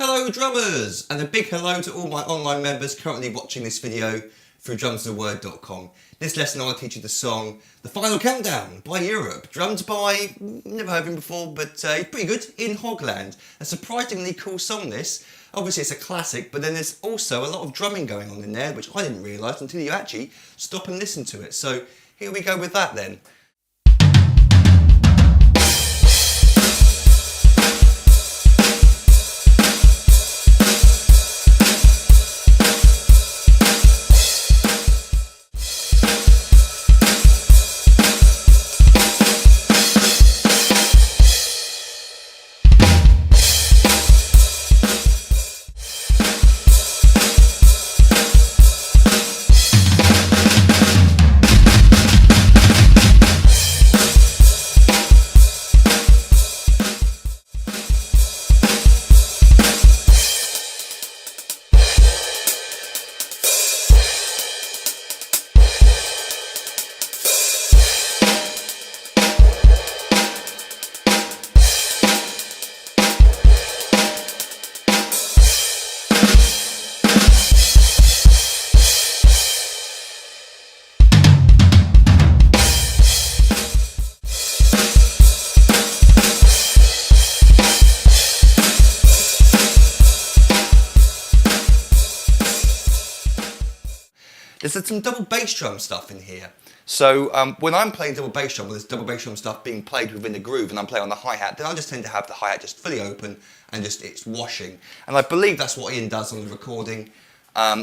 Hello drummers, and a big hello to all my online members currently watching this video through drumsandaword.com. This lesson I want to teach you the song The Final Countdown by Europe, drummed by, never heard of him before, but he's pretty good, Ian Haugland. A surprisingly cool song this. Obviously it's a classic, but then there's also a lot of drumming going on in there, which I didn't realise until you actually stop and listen to it. So here we go with that then. There's some double bass drum stuff in here. So when I'm playing double bass drum, there's double bass drum stuff being played within the groove and I'm playing on the hi-hat, then I just tend to have the hi-hat just fully open and just it's washing. And I believe that's what Ian does on the recording.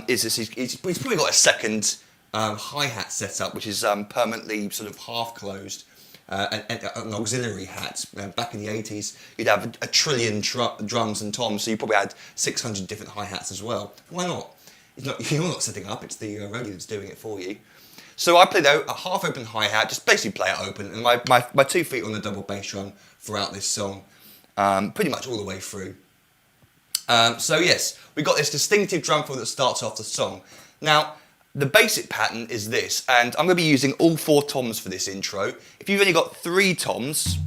He's probably got a second hi-hat setup, which is permanently sort of half closed. An auxiliary hat. Back in the 80s, you'd have a trillion drums and toms, so you probably had 600 different hi-hats as well. Why not? You're not setting up, it's the radio that's doing it for you. So I played out a half-open hi-hat, just basically play it open, and my 2 feet on the double bass drum throughout this song, pretty much all the way through. So yes, we've got this distinctive drum fill that starts off the song. Now, the basic pattern is this, and I'm going to be using all 4 toms for this intro. If you've only got 3 toms,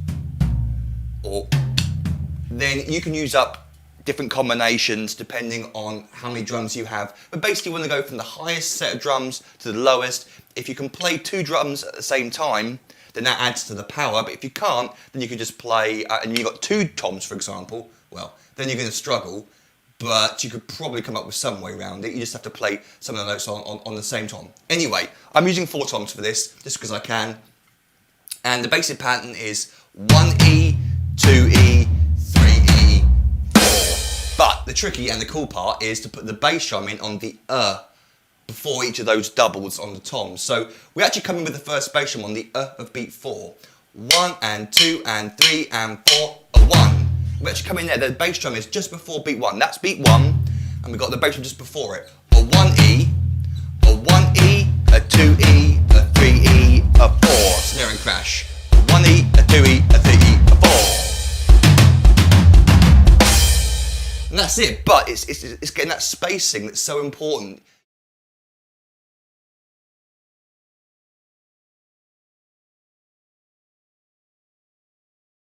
then you can use up different combinations depending on how many drums you have. But basically you want to go from the highest set of drums to the lowest. If you can play 2 drums at the same time, then that adds to the power. But if you can't, then you can just play, and you've got 2 toms, for example, well, then you're going to struggle. But you could probably come up with some way around it. You just have to play some of the notes on the same tom. Anyway, I'm using 4 toms for this, just because I can. And the basic pattern is 1E, 2E, 3E, 4. But the tricky and the cool part is to put the bass drum in on the before each of those doubles on the toms. So we actually come in with the first bass drum on the of beat 4. 1 and 2 and 3 and 4, a 1. We actually come in there, the bass drum is just before beat 1. That's beat 1, and we've got the bass drum just before it. A 1E, a 1E, a 2E, a 3E, a 4. Snare and crash. A 1E, a 2E, a 3E, a 4. And that's it, but it's getting that spacing that's so important.